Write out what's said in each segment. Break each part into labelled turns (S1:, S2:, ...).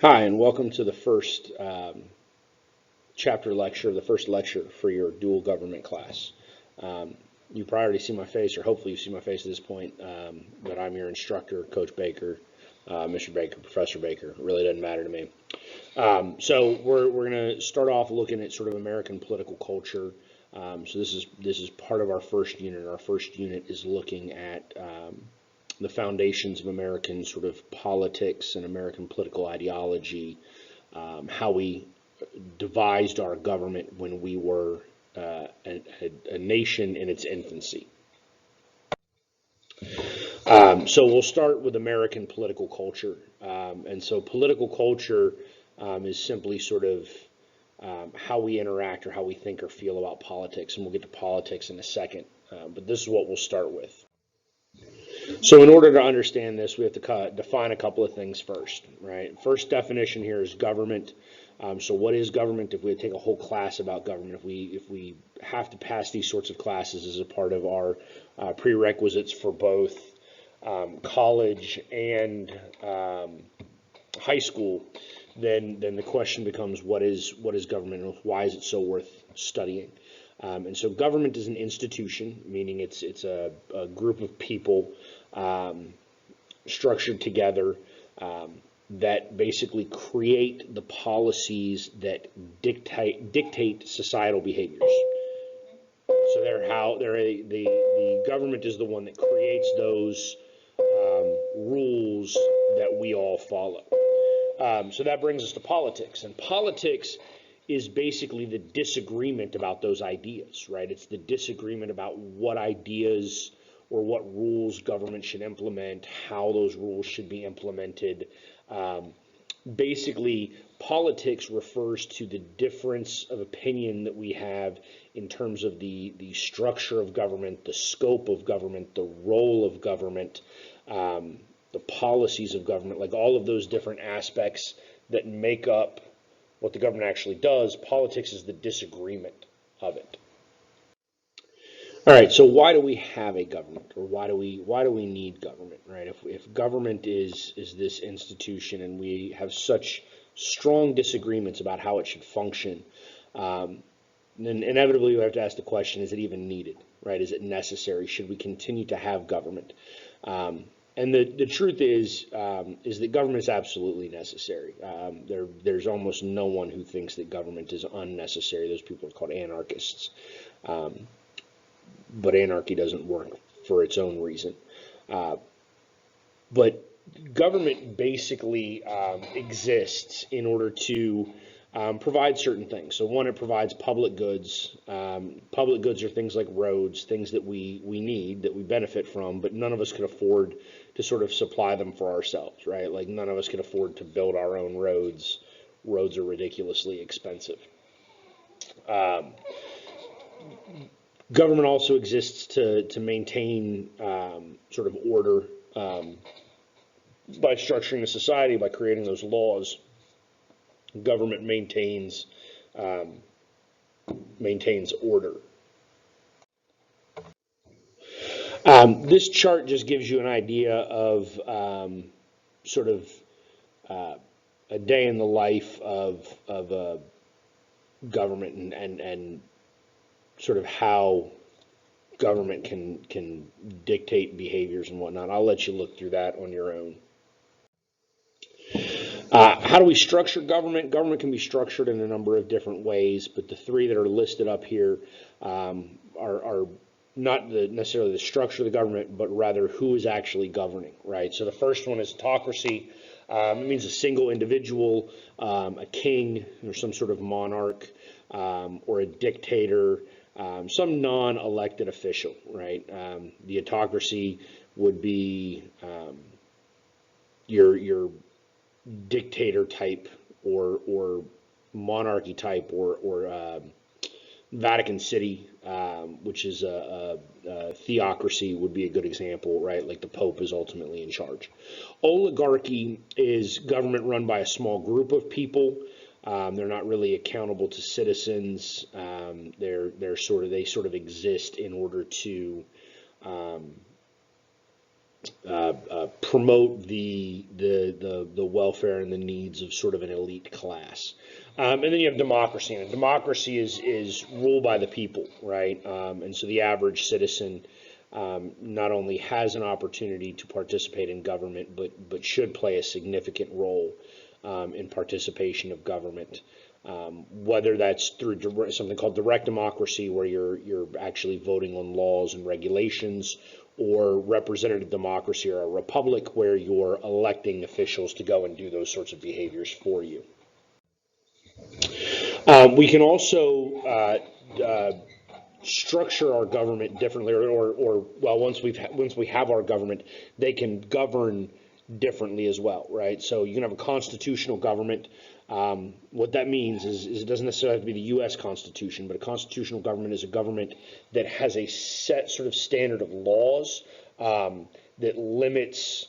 S1: Hi, and welcome to the first chapter lecture, the first lecture for your dual government class. Um, you probably already see my face, or hopefully you see my face at this point, but I'm your instructor, Coach Baker, Mr. Baker, Professor Baker. It really doesn't matter to me. So we're going to start off looking at sort of American political culture. So this is part of our first unit. Our first unit is looking at the foundations of American sort of politics and American political ideology, how we devised our government when we were a nation in its infancy. So we'll start with American political culture. And so political culture is simply sort of how we interact or how we think or feel about politics. And we'll get to politics in a second. But this is what we'll start with. So in order to understand this, we have to define a couple of things first, right? First definition here is government. So what is government? If we take a whole class about government, if we have to pass these sorts of classes as a part of our prerequisites for both college and high school, then the question becomes what is government and why is it so worth studying? And so government is an institution, meaning it's a group of people structured together that basically create the policies that dictate societal behaviors. So the government is the one that creates those rules that we all follow. So that brings us to politics, and politics is basically the disagreement about those ideas, right? It's the disagreement about what ideas or what rules government should implement, how those rules should be implemented. Basically, politics refers to the difference of opinion that we have in terms of the structure of government, the scope of government, the role of government, the policies of government, like all of those different aspects that make up what the government actually does. Politics is the disagreement of it. All right, so why do we have a government, or why do we need government, right? If government is this institution and we have such strong disagreements about how it should function, then inevitably we have to ask the question: is it even needed, right? Is it necessary? Should we continue to have government? And the truth is that government is absolutely necessary. There's almost no one who thinks that government is unnecessary. Those people are called anarchists. But anarchy doesn't work for its own reason. But government basically exists in order to provide certain things. So one, it provides public goods. Public goods are things like roads, things that we need, that we benefit from, but none of us can afford to sort of supply them for ourselves, right? Like none of us can afford to build our own roads. Roads are ridiculously expensive. Government also exists to maintain sort of order by structuring a society, by creating those laws. Government maintains order. This chart just gives you an idea of sort of a day in the life of a government and sort of how government can dictate behaviors and whatnot. I'll let you look through that on your own. How do we structure government? Government can be structured in a number of different ways, but the three that are listed up here are not necessarily the structure of the government, but rather who is actually governing, right? So the first one is autocracy. It means a single individual, a king or some sort of monarch, or a dictator, some non-elected official, right? The autocracy would be your dictator type or monarchy type or Vatican City, which is a theocracy, would be a good example, right? Like the Pope is ultimately in charge. Oligarchy is government run by a small group of people. They're not really accountable to citizens. They sort of exist in order to promote the welfare and the needs of sort of an elite class. And then you have democracy, and democracy is ruled by the people, right? And so the average citizen not only has an opportunity to participate in government, but should play a significant role in participation of government. Whether that's through something called direct democracy, where you're actually voting on laws and regulations, or representative democracy, or a republic, where you're electing officials to go and do those sorts of behaviors for you. We can also structure our government differently, or well, once we have our government, they can govern differently as well, right? So you can have a constitutional government. What that means is it doesn't necessarily have to be the U.S. Constitution, but a constitutional government is a government that has a set sort of standard of laws that limits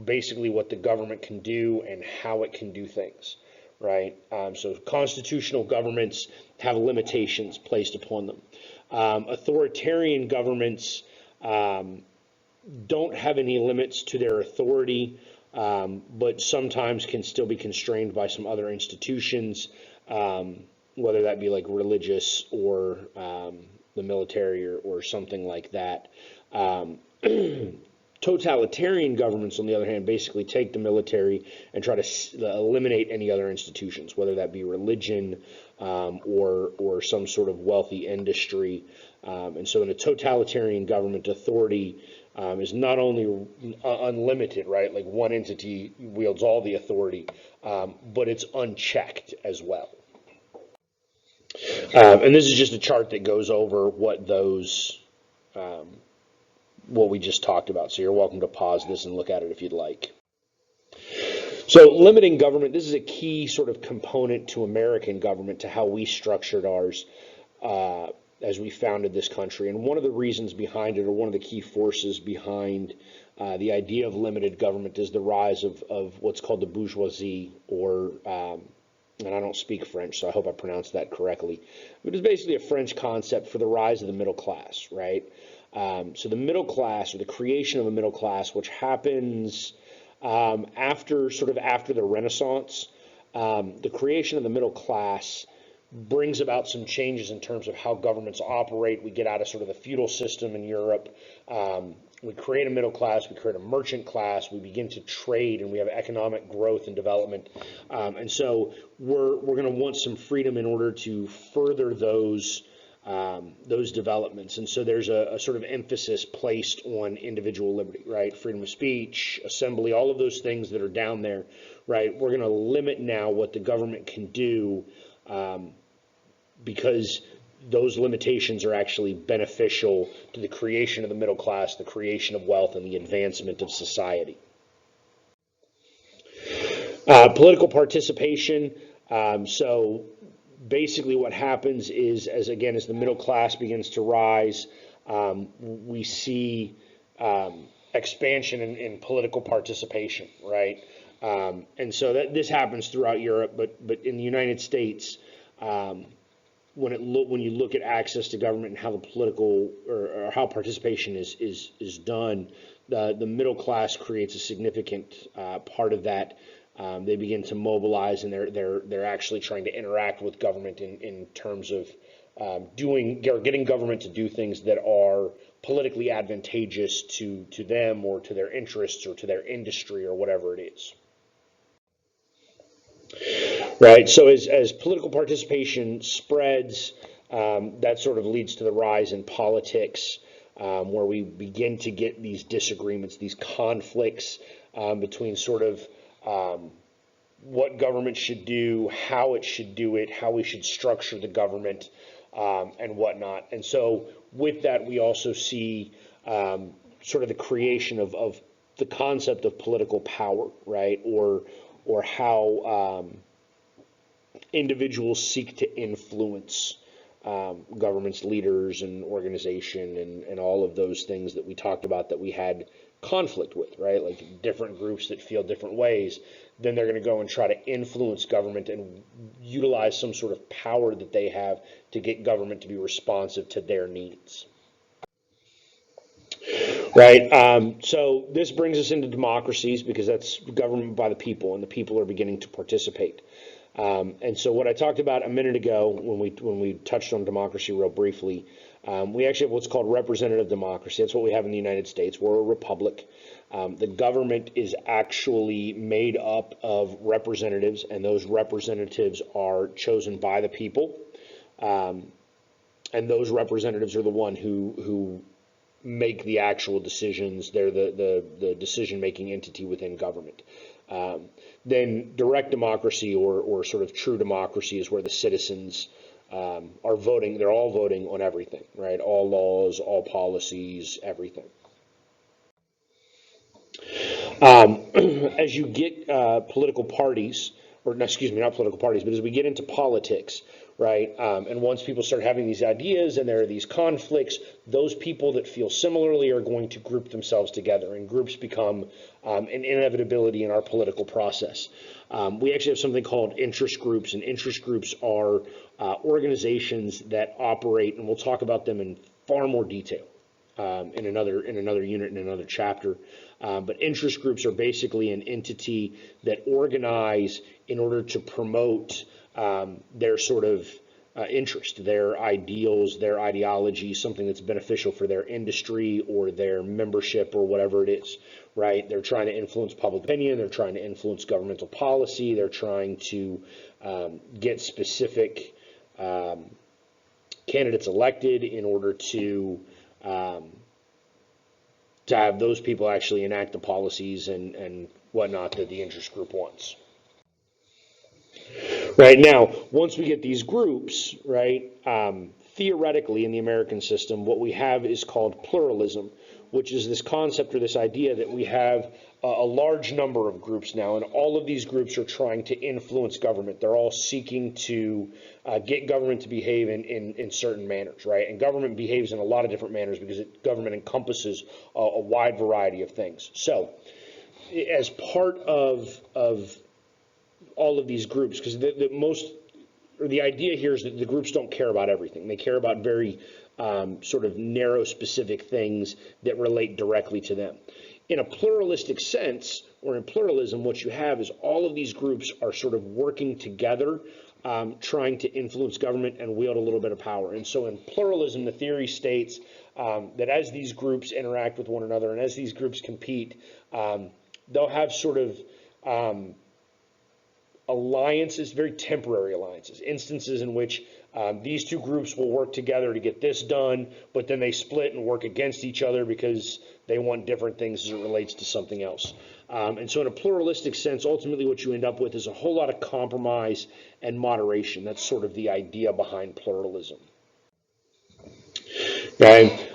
S1: basically what the government can do and how it can do things, right? So constitutional governments have limitations placed upon them. Authoritarian governments don't have any limits to their authority, but sometimes can still be constrained by some other institutions, whether that be like religious or the military or something like that. Totalitarian governments, on the other hand, basically take the military and try to eliminate any other institutions, whether that be religion or some sort of wealthy industry. And so in a totalitarian government, authority is not only unlimited, right? Like one entity wields all the authority, but it's unchecked as well. And this is just a chart that goes over what we just talked about. So you're welcome to pause this and look at it if you'd like. So limiting government, this is a key sort of component to American government, to how we structured ours as we founded this country. And one of the reasons behind it, or one of the key forces behind the idea of limited government, is the rise of what's called the bourgeoisie, or and I don't speak French, so I hope I pronounced that correctly. But it's basically a French concept for the rise of the middle class, right? So the middle class, or the creation of a middle class, which happens after the Renaissance, the creation of the middle class brings about some changes in terms of how governments operate. We get out of sort of the feudal system in Europe. We create a middle class, we create a merchant class, we begin to trade, and we have economic growth and development. And so we're going to want some freedom in order to further those developments. And so there's a sort of emphasis placed on individual liberty, right? Freedom of speech, assembly, all of those things that are down there, right? We're going to limit now what the government can do, because those limitations are actually beneficial to the creation of the middle class, the creation of wealth, and the advancement of society. Political participation. So basically what happens is, as the middle class begins to rise, we see expansion in political participation, right? And so this happens throughout Europe, but in the United States, when you look at access to government and how the political or how participation is done, the middle class creates a significant part of that. They begin to mobilize, and they're actually trying to interact with government in terms of getting government to do things that are politically advantageous to them, or to their interests, or to their industry, or whatever it is. Right. So as political participation spreads, that sort of leads to the rise in politics, where we begin to get these disagreements, these conflicts between sort of what government should do, how it should do it, how we should structure the government, and whatnot. And so with that, we also see sort of the creation of the concept of political power, right? Or how individuals seek to influence government's leaders and organization, and all of those things that we talked about that we had conflict with, right? Like different groups that feel different ways, then they're going to go and try to influence government and utilize some sort of power that they have to get government to be responsive to their needs. right? So this brings us into democracies because that's government by the people, and the people are beginning to participate. And so what I talked about a minute ago when we touched on democracy real briefly, we actually have what's called representative democracy. That's what we have in the United States. We're a republic. The government is actually made up of representatives, and those representatives are chosen by the people. And those representatives are the one who make the actual decisions. They're the decision-making entity within government. Then direct democracy or sort of true democracy is where the citizens are voting. They're all voting on everything, right? All laws, all policies, everything. As you get political parties, or no, excuse me, not political parties, but as we get into politics, right? And once people start having these ideas and there are these conflicts, those people that feel similarly are going to group themselves together, and groups become an inevitability in our political process. We actually have something called interest groups, and interest groups are organizations that operate, and we'll talk about them in far more detail in another unit, in another chapter. But interest groups are basically an entity that organize in order to promote their sort of interest, their ideals, their ideology, something that's beneficial for their industry or their membership or whatever it is, right? They're trying to influence public opinion. They're trying to influence governmental policy. They're trying to get specific candidates elected in order to have those people actually enact the policies and whatnot that the interest group wants. Right now, once we get these groups, right, theoretically in the American system, what we have is called pluralism, which is this concept or this idea that we have a large number of groups now, and all of these groups are trying to influence government. They're all seeking to get government to behave in certain manners, right? And government behaves in a lot of different manners because government encompasses a wide variety of things. So, as part of all of these groups, because the idea here is that the groups don't care about everything. They care about very sort of narrow, specific things that relate directly to them. In a pluralistic sense, or in pluralism, what you have is all of these groups are sort of working together, trying to influence government and wield a little bit of power. And so in pluralism, the theory states that as these groups interact with one another and as these groups compete, they'll have sort of alliances, very temporary alliances, instances in which these two groups will work together to get this done, but then they split and work against each other because they want different things as it relates to something else. And so in a pluralistic sense, ultimately what you end up with is a whole lot of compromise and moderation. That's sort of the idea behind pluralism. Right?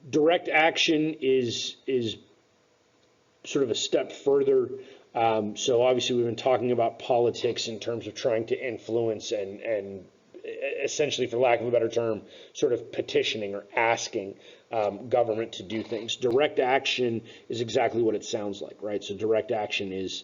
S1: Direct action is sort of a step further. So obviously we've been talking about politics in terms of trying to influence and essentially, for lack of a better term, sort of petitioning or asking government to do things. Direct action is exactly what it sounds like, right? So direct action is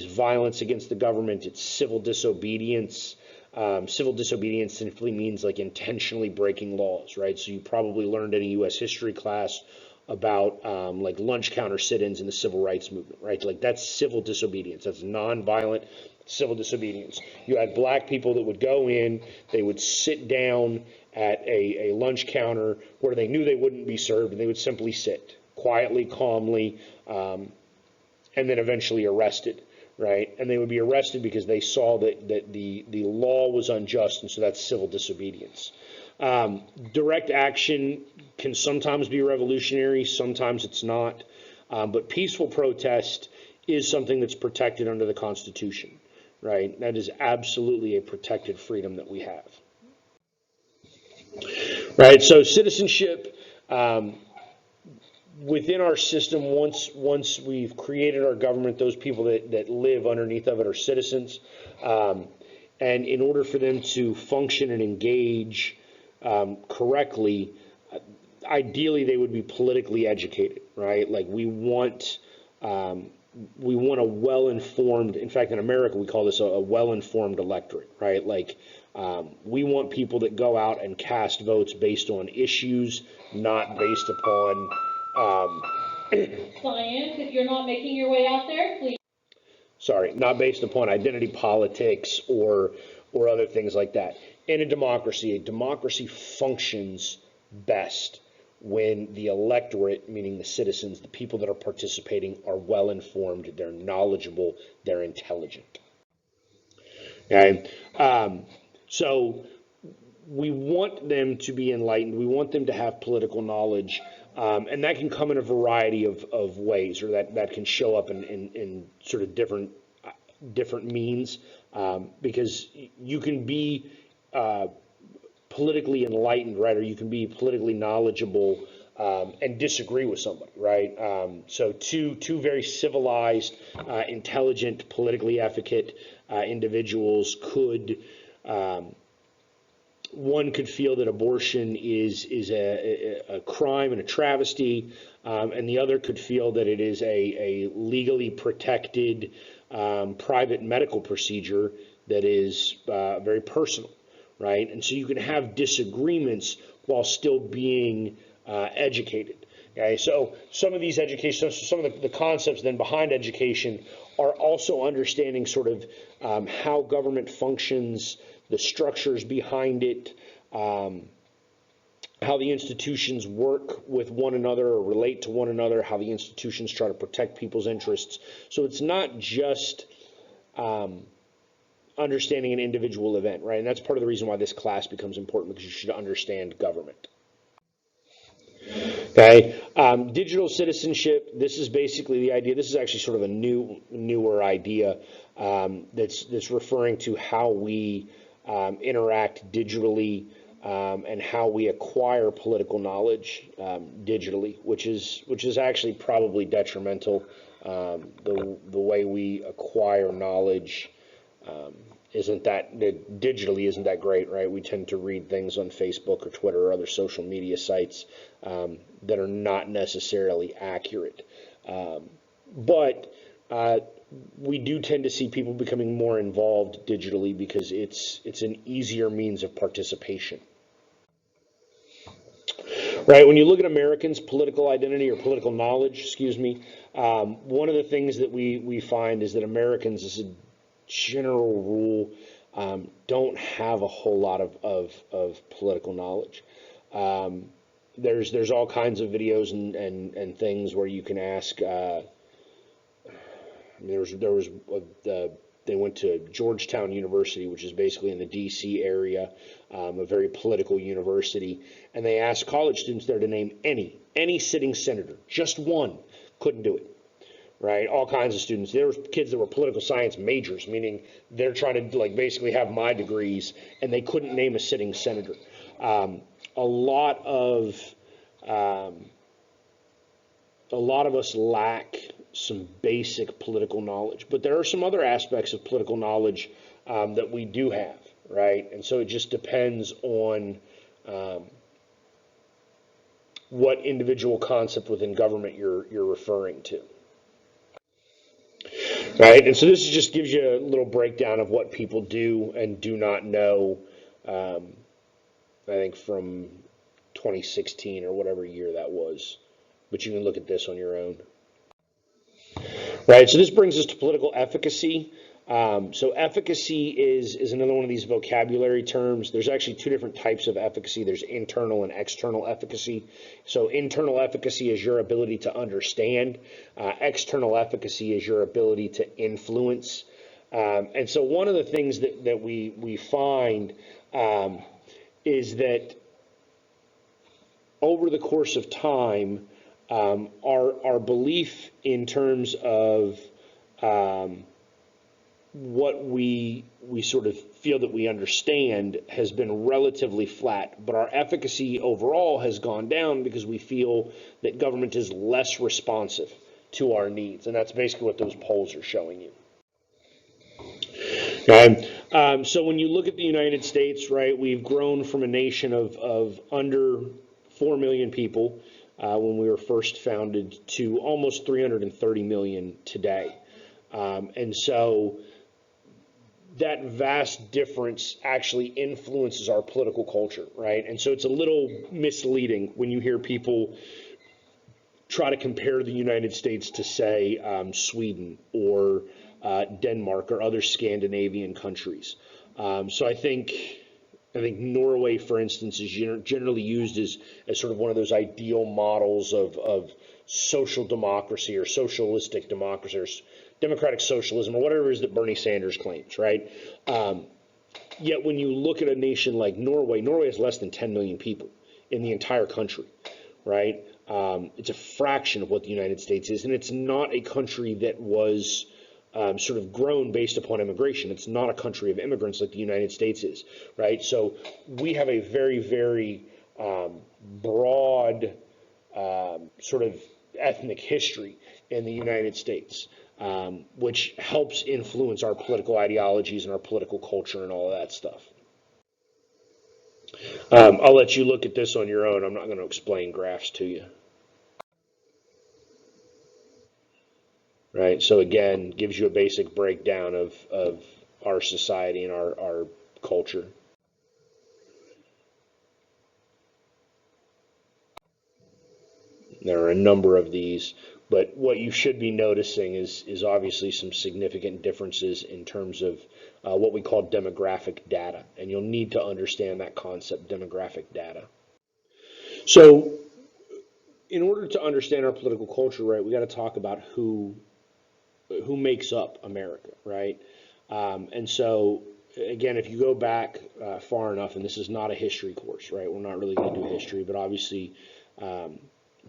S1: violence against the government. It's civil disobedience. Civil disobedience simply means like intentionally breaking laws, right? So you probably learned in a U.S. history class about like lunch counter sit-ins in the civil rights movement, right? Like that's civil disobedience. That's nonviolent civil disobedience. You had black people that would go in, they would sit down at a lunch counter where they knew they wouldn't be served, and they would simply sit quietly, calmly, and then eventually arrested, right? And they would be arrested because they saw that the law was unjust, and so that's civil disobedience. Direct action can sometimes be revolutionary, sometimes it's not, but peaceful protest is something that's protected under the Constitution, right? That is absolutely a protected freedom that we have. Right, so citizenship within our system, once we've created our government, those people that live underneath of it are citizens, and in order for them to function and engage correctly, ideally they would be politically educated, right? Like we want a well-informed, in fact in America we call this a well-informed electorate, right? Like we want people that go out and cast votes based on issues, not based upon
S2: Science, if you're not making your way out there, please.
S1: Sorry, not based upon identity politics or other things like that. In a democracy functions best when the electorate, meaning the citizens, the people that are participating, are well informed, they're knowledgeable, they're intelligent. Okay, so we want them to be enlightened. We want them to have political knowledge, and that can come in a variety of ways, or that can show up in sort of different means, because you can be politically enlightened, right, or you can be politically knowledgeable and disagree with somebody, right? So two very civilized, intelligent, politically advocate individuals could. One could feel that abortion is a crime and a travesty, and the other could feel that it is a legally protected private medical procedure that is very personal, right? And so you can have disagreements while still being educated. Okay, so some of these education, some of the concepts then behind education are also understanding sort of how government functions, the structures behind it, how the institutions work with one another or relate to one another, how the institutions try to protect people's interests. So it's not just understanding an individual event, right? And that's part of the reason why this class becomes important, because you should understand government. Okay, digital citizenship. This is basically the idea. This is actually sort of a newer idea that's referring to how we interact digitally and how we acquire political knowledge digitally, which is actually probably detrimental. The way we acquire knowledge digitally isn't that great, right? We tend to read things on Facebook or Twitter or other social media sites that are not necessarily accurate. But we do tend to see people becoming more involved digitally because it's an easier means of participation. Right, when you look at Americans' political identity or political knowledge, excuse me, one of the things that we find is that Americans, as a general rule, don't have a whole lot of political knowledge. There's all kinds of videos and things where you can ask. They went to Georgetown University, which is basically in the D.C. area, a very political university, and they asked college students there to name any sitting senator, just one. Couldn't do it. Right, all kinds of students. There were kids that were political science majors, meaning they're trying to basically have my degrees, and they couldn't name a sitting senator. A lot of us lack some basic political knowledge, but there are some other aspects of political knowledge that we do have, right? And so it just depends on what individual concept within government you're referring to. Right, and so this just gives you a little breakdown of what people do and do not know. I think from 2016 or whatever year that was, but you can look at this on your own. Right, so this brings us to political efficacy. So efficacy is another one of these vocabulary terms. There's actually two different types of efficacy. There's internal and external efficacy. So internal efficacy is your ability to understand. External efficacy is your ability to influence. And so one of the things that we find is that over the course of time, our belief in terms of what we sort of feel that we understand has been relatively flat, but our efficacy overall has gone down because we feel that government is less responsive to our needs, and that's basically what those polls are showing you. Okay. So when you look at the United States, right, we've grown from a nation of under 4 million people when we were first founded to almost 330 million today. And so that vast difference actually influences our political culture, right? And so it's a little misleading when you hear people try to compare the United States to, say, Sweden or Denmark or other Scandinavian countries. So I think Norway, for instance, is generally used as sort of one of those ideal models of social democracy or socialistic democracy or democratic socialism or whatever it is that Bernie Sanders claims, right? Yet when you look at a nation like Norway, Norway has less than 10 million people in the entire country, right? It's a fraction of what the United States is, and it's not a country that was sort of grown based upon immigration. It's not a country of immigrants like the United States is, right? So we have a very, very broad sort of ethnic history in the United States, which helps influence our political ideologies and our political culture and all of that stuff. I'll let you look at this on your own. I'm not going to explain graphs to you. Right, so again, gives you a basic breakdown of our society and our culture. There are a number of these, but what you should be noticing is obviously some significant differences in terms of what we call demographic data, and you'll need to understand that concept, demographic data. So in order to understand our political culture, right, we got to talk about who makes up America, right? And so, again, if you go back far enough, and this is not a history course, right? We're not really going to do history, but obviously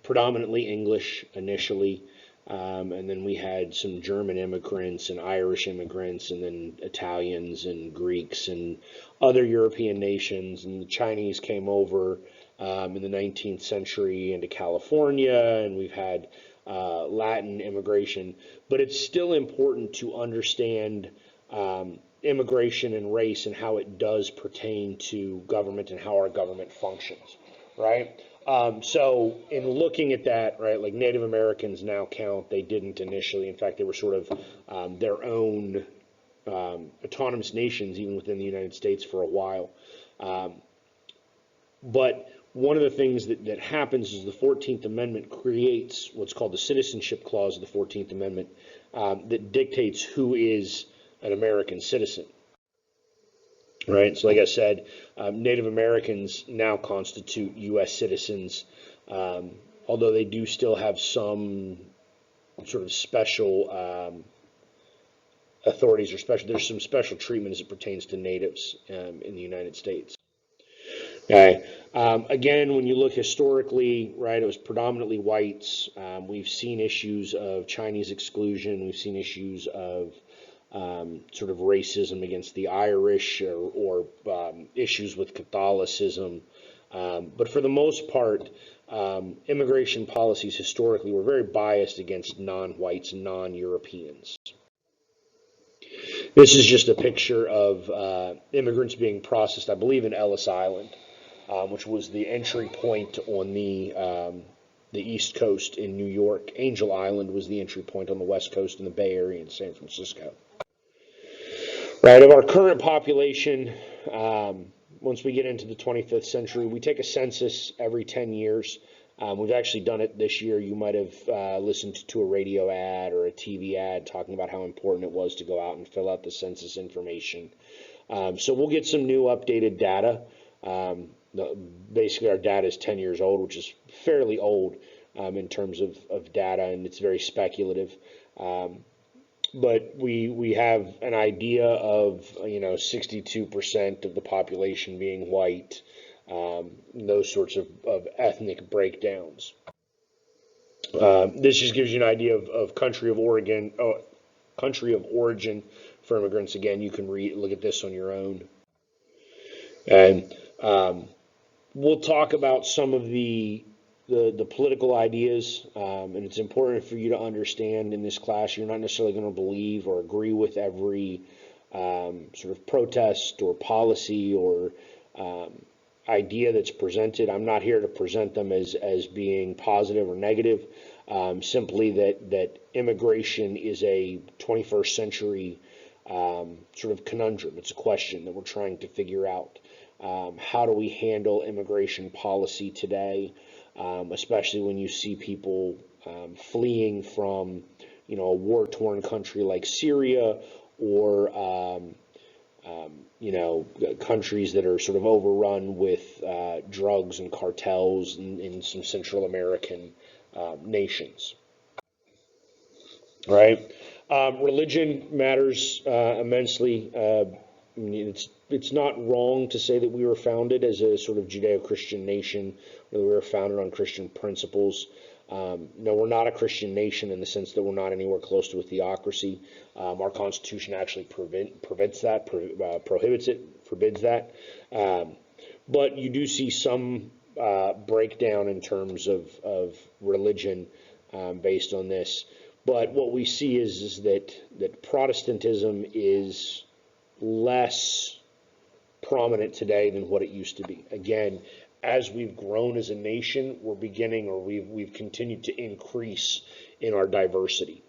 S1: predominantly English initially, and then we had some German immigrants and Irish immigrants, and then Italians and Greeks and other European nations, and the Chinese came over in the 19th century into California, and we've had Latin immigration, but it's still important to understand immigration and race and how it does pertain to government and how our government functions, right? So in looking at that, right, like Native Americans now count, they didn't initially. In fact, they were sort of their own autonomous nations even within the United States for a while. But one of the things that happens is the 14th Amendment creates what's called the Citizenship Clause of the 14th Amendment that dictates who is an American citizen. Right, so like I said, Native Americans now constitute U.S. citizens, although they do still have some sort of special authorities or there's some special treatment as it pertains to natives in the United States. Okay. Again, when you look historically, right, it was predominantly whites. We've seen issues of Chinese exclusion. We've seen issues of sort of racism against the Irish or issues with Catholicism. But for the most part, immigration policies historically were very biased against non-whites, non-Europeans. This is just a picture of immigrants being processed, I believe, in Ellis Island, which was the entry point on the East Coast in New York. Angel Island was the entry point on the West Coast in the Bay Area in San Francisco. Right, of our current population, once we get into the 25th century, we take a census every 10 years. We've actually done it this year. You might have listened to a radio ad or a TV ad talking about how important it was to go out and fill out the census information. So we'll get some new updated data. Basically, our data is 10 years old, which is fairly old in terms of data, and it's very speculative. But we have an idea of 62% of the population being white, those sorts of ethnic breakdowns. This just gives you an idea of country of origin for immigrants. Again, you can look at this on your own, and we'll talk about some of the political ideas, and it's important for you to understand in this class you're not necessarily going to believe or agree with every sort of protest or policy or idea that's presented. I'm not here to present them as being positive or negative, simply that immigration is a 21st century sort of conundrum. It's a question that we're trying to figure out. How do we handle immigration policy today? Especially when you see people fleeing from, a war-torn country like Syria, or countries that are sort of overrun with drugs and cartels in some Central American nations. Right? Religion matters immensely. It's not wrong to say that we were founded as a sort of Judeo-Christian nation, that we were founded on Christian principles. No, we're not a Christian nation in the sense that we're not anywhere close to a theocracy. Our Constitution actually forbids that. But you do see some breakdown in terms of religion based on this. But what we see is that Protestantism is less prominent today than what it used to be. Again, as we've grown as a nation, we've continued to increase in our diversity.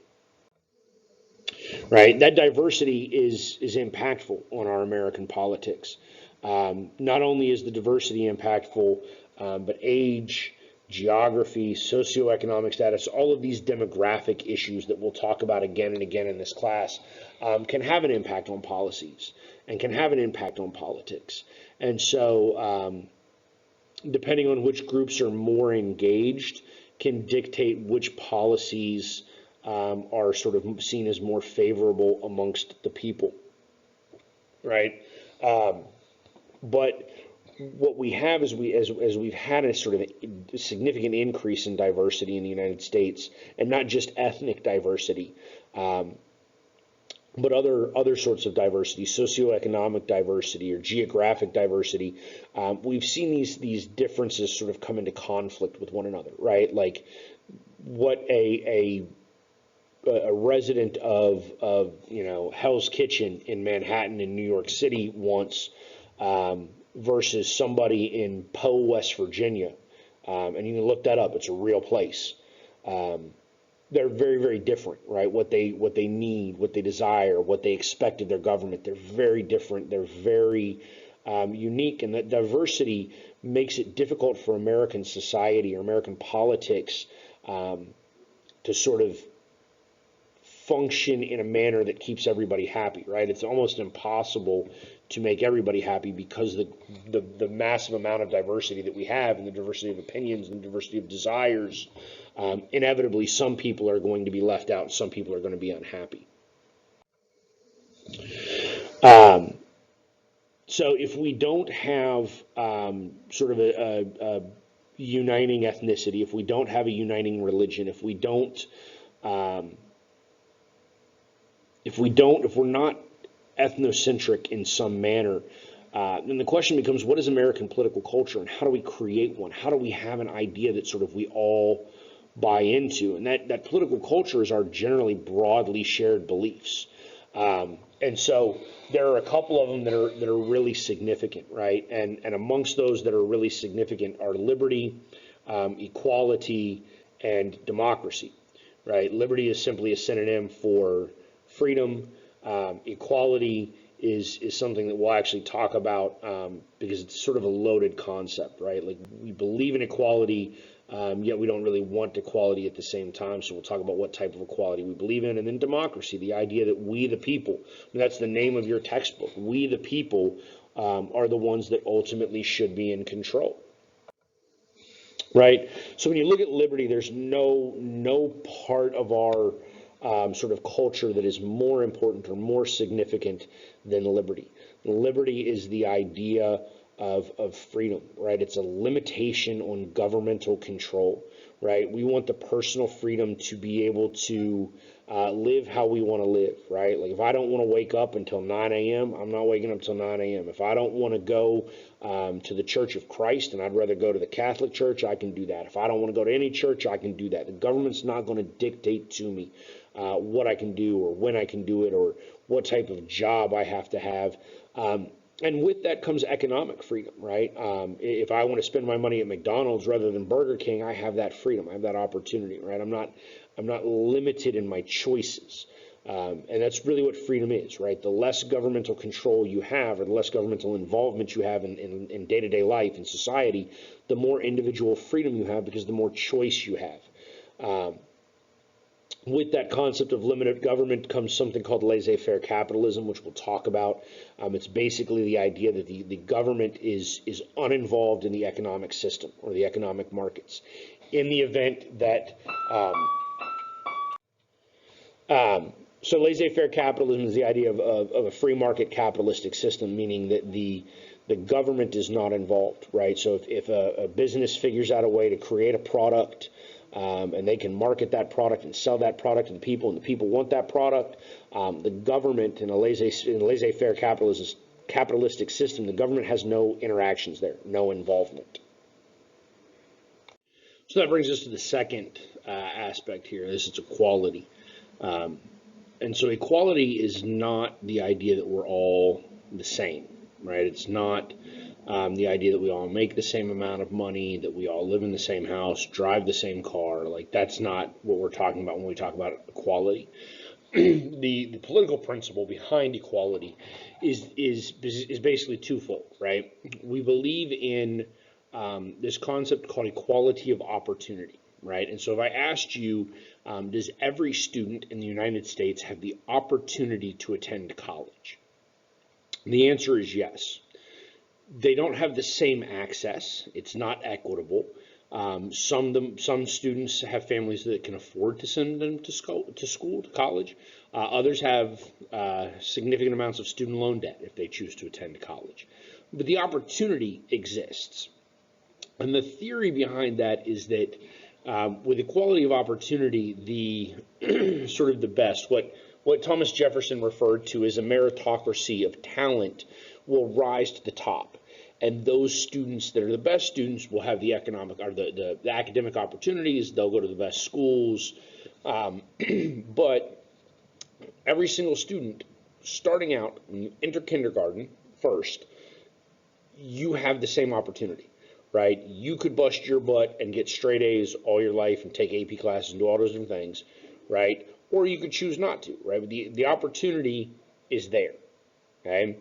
S1: Right? That diversity is impactful on our American politics. Not only is the diversity impactful, but age, geography, socioeconomic status, all of these demographic issues that we'll talk about again and again in this class can have an impact on policies and can have an impact on politics. And so depending on which groups are more engaged can dictate which policies are sort of seen as more favorable amongst the people, right? But what we have is as we've had a sort of a significant increase in diversity in the United States, and not just ethnic diversity, but other sorts of diversity, socioeconomic diversity or geographic diversity. We've seen these differences sort of come into conflict with one another, right? Like what a resident of Hell's Kitchen in Manhattan in New York City wants versus somebody in Poe, West Virginia. And you can look that up. It's a real place. They're very, very different, right? What they need, what they desire, what they expect of their government. They're very different. They're very unique. And that diversity makes it difficult for American society or American politics to sort of function in a manner that keeps everybody happy, right? It's almost impossible to make everybody happy because the massive amount of diversity that we have, and the diversity of opinions and the diversity of desires, inevitably some people are going to be left out and some people are going to be unhappy. So if we don't have sort of a uniting ethnicity, if we don't have a uniting religion, if we're not ethnocentric in some manner, then the question becomes, what is American political culture and how do we create one? How do we have an idea that sort of we all buy into? And that political culture is our generally broadly shared beliefs. And so there are a couple of them that are really significant, right? And amongst those that are really significant are liberty, equality, and democracy, right? Liberty is simply a synonym for freedom. Equality is something that we'll actually talk about because it's sort of a loaded concept, right? Like we believe in equality, yet we don't really want equality at the same time. So we'll talk about what type of equality we believe in. And then democracy, the idea that we the people, that's the name of your textbook, we the people are the ones that ultimately should be in control. Right? So when you look at liberty, there's no part of our sort of culture that is more important or more significant than liberty. Liberty is the idea of freedom, right? It's a limitation on governmental control, right? We want the personal freedom to be able to live how we want to live, right? Like if I don't want to wake up until 9 a.m., I'm not waking up until 9 a.m. If I don't want to go to the Church of Christ and I'd rather go to the Catholic Church, I can do that. If I don't want to go to any church, I can do that. The government's not going to dictate to me what I can do or when I can do it or what type of job I have to have. And with that comes economic freedom, right? If I want to spend my money at McDonald's rather than Burger King, I have that freedom. I have that opportunity, right? I'm not limited in my choices. And that's really what freedom is, right? The less governmental control you have or the less governmental involvement you have in day-to-day life in society, the more individual freedom you have because the more choice you have. With that concept of limited government comes something called laissez-faire capitalism, which we'll talk about. It's basically the idea that the government is uninvolved in the economic system or the economic markets. In the event that so laissez-faire capitalism is the idea of a free market capitalistic system, meaning that the government is not involved, right? So if a business figures out a way to create a product, and they can market that product and sell that product to the people, and the people want that product, the government in a laissez-faire capitalistic system, the government has no interactions there, no involvement. So that brings us to the second aspect here. This is equality. And so equality is not the idea that we're all the same, right? It's not the idea that we all make the same amount of money, that we all live in the same house, drive the same car. Like, that's not what we're talking about when we talk about equality. The political principle behind equality is basically twofold, right? We believe in this concept called equality of opportunity, right? And so if I asked you, does every student in the United States have the opportunity to attend college? The answer is yes. They don't have the same access. It's not equitable. Some students have families that can afford to send them to college. Others have significant amounts of student loan debt if they choose to attend college. But the opportunity exists. And the theory behind that is that with equality of opportunity, the sort of the best, what Thomas Jefferson referred to as a meritocracy of talent, will rise to the top. And those students that are the best students will have the economic or the academic opportunities. They'll go to the best schools. But every single student, starting out when you enter kindergarten first, you have the same opportunity, right? You could bust your butt and get straight A's all your life and take AP classes and do all those different things, right? Or you could choose not to, right? But the opportunity is there, okay?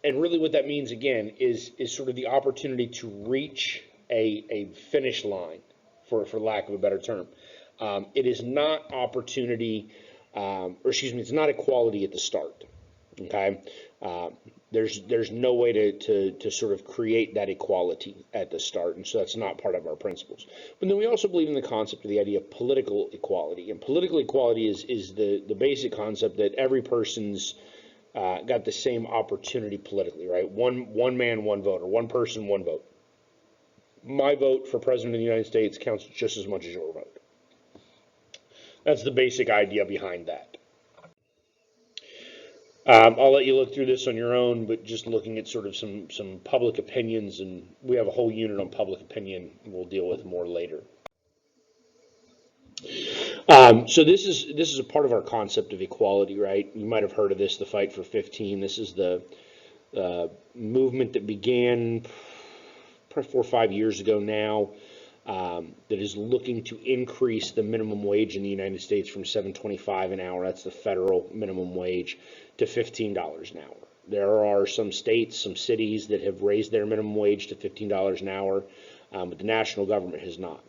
S1: And really what that means, again, is sort of the opportunity to reach a finish line, for lack of a better term. It is not opportunity, it's not equality at the start, okay? There's no way to sort of create that equality at the start, and so that's not part of our principles. But then we also believe in the concept of the idea of political equality, and political equality is the basic concept that every person's got the same opportunity politically, right? One man, one vote, or one person, one vote. My vote for president of the United States counts just as much as your vote. That's the basic idea behind that. I'll let you look through this on your own, but just looking at sort of some public opinions, and we have a whole unit on public opinion we'll deal with more later. So this is a part of our concept of equality, right? You might have heard of this, the Fight for 15. This is the movement that began probably 4 or 5 years ago now, that is looking to increase the minimum wage in the United States from $7.25 an hour, that's the federal minimum wage, to $15 an hour. There are some states, some cities that have raised their minimum wage to $15 an hour, but the national government has not.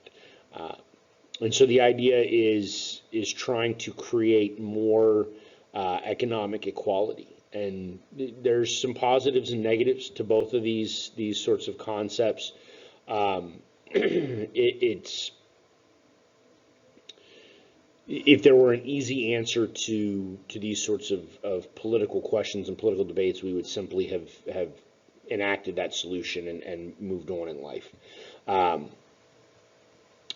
S1: And so the idea is trying to create more economic equality. And there's some positives and negatives to both of these sorts of concepts. It's if there were an easy answer to these sorts of political questions and political debates, we would simply have enacted that solution and moved on in life.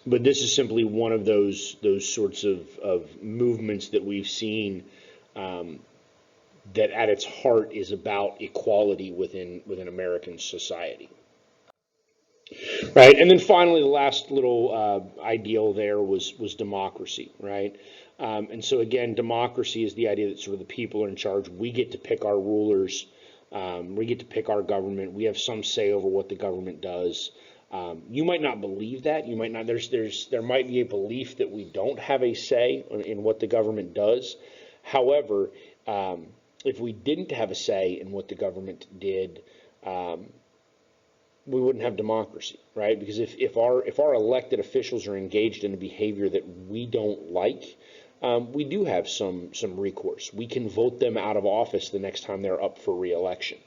S1: But this is simply one of those sorts of movements that we've seen, that at its heart is about equality within American society. Right, and then finally, the last little ideal there was democracy, right? And so again, democracy is the idea that sort of the people are in charge. We get to pick our rulers. We get to pick our government. We have some say over what the government does. You might not believe that. You might not. There might be a belief that we don't have a say in what the government does. However, if we didn't have a say in what the government did, we wouldn't have democracy, right? Because if our elected officials are engaged in a behavior that we don't like, we do have some recourse. We can vote them out of office the next time they're up for re-election,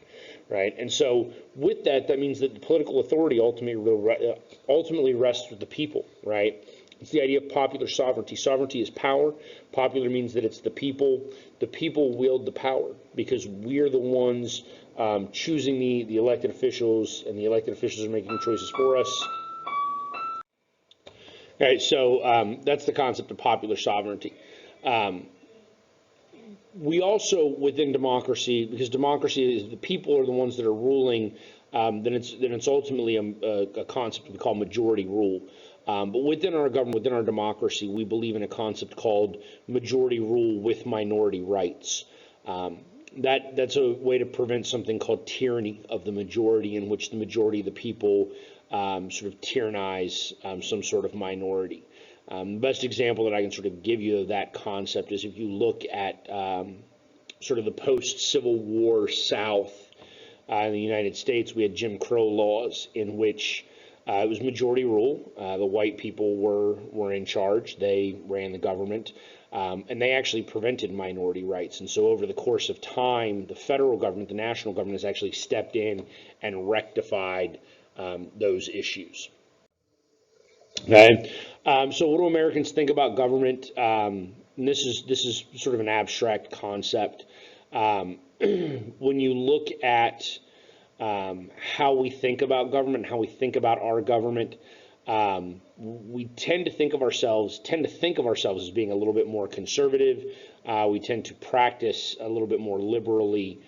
S1: right? And so with that, that means that the political authority ultimately rests with the people, right? It's the idea of popular sovereignty. Sovereignty is power. Popular means that it's the people. The people wield the power because we're the ones choosing the elected officials, and the elected officials are making choices for us. All right, so that's the concept of popular sovereignty. We also, within democracy, because democracy is the people are the ones that are ruling, then it's ultimately a concept we call majority rule. But within our government, within our democracy, we believe in a concept called majority rule with minority rights. That's a way to prevent something called tyranny of the majority, in which the majority of the people sort of tyrannize some sort of minority. The best example that I can sort of give you of that concept is if you look at sort of the post-Civil War South in the United States, we had Jim Crow laws in which it was majority rule. The white people were in charge. They ran the government, and they actually prevented minority rights. And so over the course of time, the federal government, the national government, has actually stepped in and rectified those issues. Okay, so what do Americans think about government? And this is sort of an abstract concept. When you look at how we think about government, how we think about our government, we tend to think of ourselves as being a little bit more conservative. We tend to practice a little bit more liberally.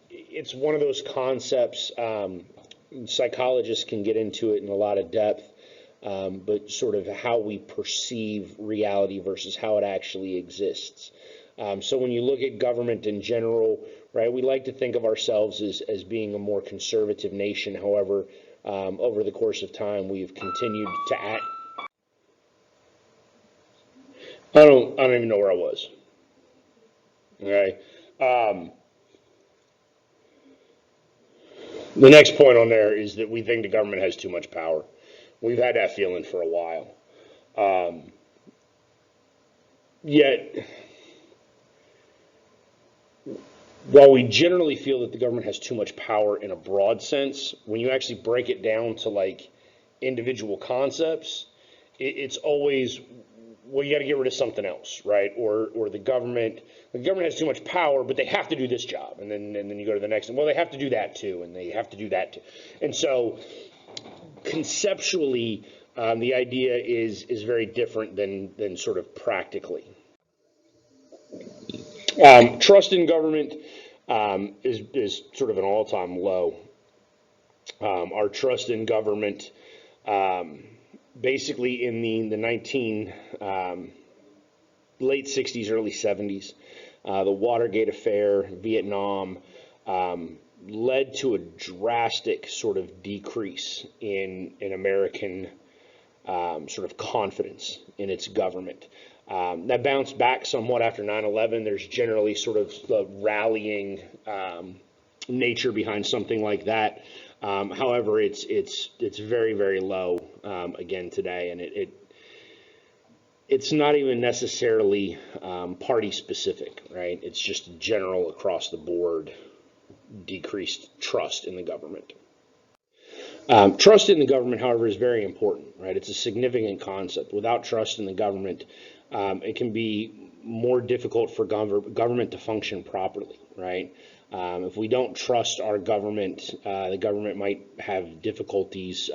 S1: It's one of those concepts. Psychologists can get into it in a lot of depth, but sort of how we perceive reality versus how it actually exists. So when you look at government in general, right, we like to think of ourselves as being a more conservative nation. However, over the course of time, we've continued to act. I don't even know where I was. Okay. The next point on there is that we think the government has too much power. We've had that feeling for a while. Yet, while we generally feel that the government has too much power in a broad sense, when you actually break it down to like individual concepts, it's always, well, you got to get rid of something else, right? Or the government has too much power, but they have to do this job, and then you go to the next one. Well, they have to do that too, and they have to do that too. And so, conceptually, the idea is very different than sort of practically. Trust in government is sort of an all-time low. Our trust in government. Basically in the late 60s, early 70s, the Watergate affair, Vietnam, led to a drastic sort of decrease in American sort of confidence in its government. That bounced back somewhat after 9/11. There's generally sort of the rallying nature behind something like that. However, it's very, very low again today, and it's not even necessarily party specific, right? It's just general across the board decreased trust in the government. Trust in the government, however, is very important, right? It's a significant concept. Without trust in the government, it can be more difficult for government to function properly, right? If we don't trust our government, the government might have difficulties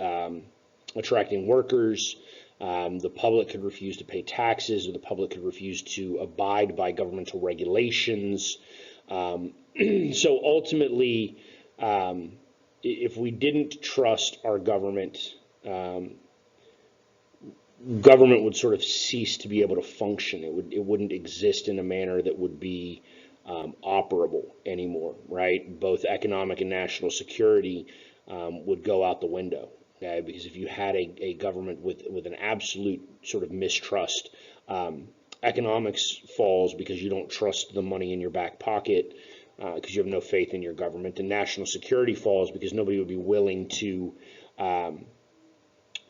S1: attracting workers. The public could refuse to pay taxes, or the public could refuse to abide by governmental regulations. So ultimately, if we didn't trust our government, government would sort of cease to be able to function. It wouldn't exist in a manner that would be operable anymore, right? Both economic and national security would go out the window, okay? Because if you had a government with an absolute sort of mistrust, economics falls because you don't trust the money in your back pocket. because you have no faith in your government. And national security falls because nobody would be willing to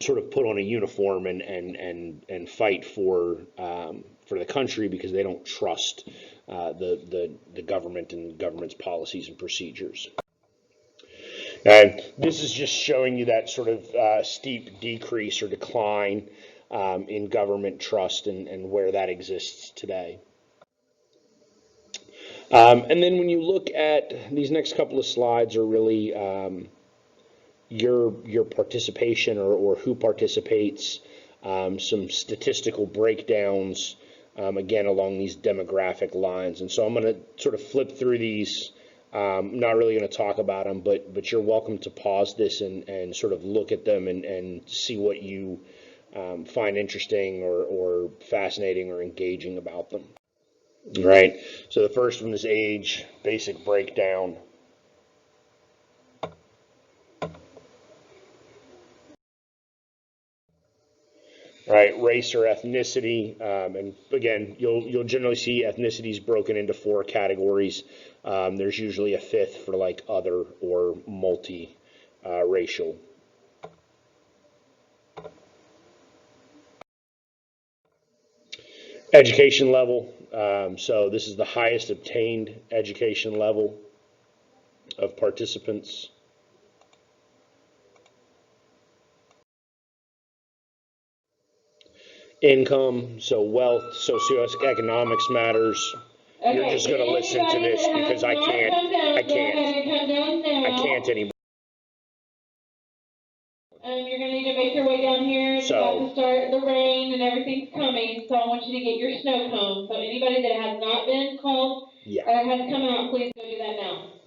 S1: sort of put on a uniform and fight for the country because they don't trust the government and the government's policies and procedures. And this is just showing you that sort of steep decrease or decline in government trust and where that exists today. And then when you look at these next couple of slides are really your participation or who participates, some statistical breakdowns, again, along these demographic lines. And so I'm going to sort of flip through these. I'm not really going to talk about them, but you're welcome to pause this and sort of look at them and see what you find interesting or fascinating or engaging about them. All right, so the first one is age, basic breakdown. Right, race or ethnicity, and again, you'll generally see ethnicities broken into 4 categories. There's usually a 5th for like other or multi-racial. Education level, so this is the highest obtained education level of participants. Income, so wealth, socioeconomics matters. Okay, you're just going to listen to this because I can't anymore.
S2: You're going to need to make your way down here. It's about to start the rain and everything's coming, so I want you to get your snow cone. So anybody that has not been called or has come out, please go do that now.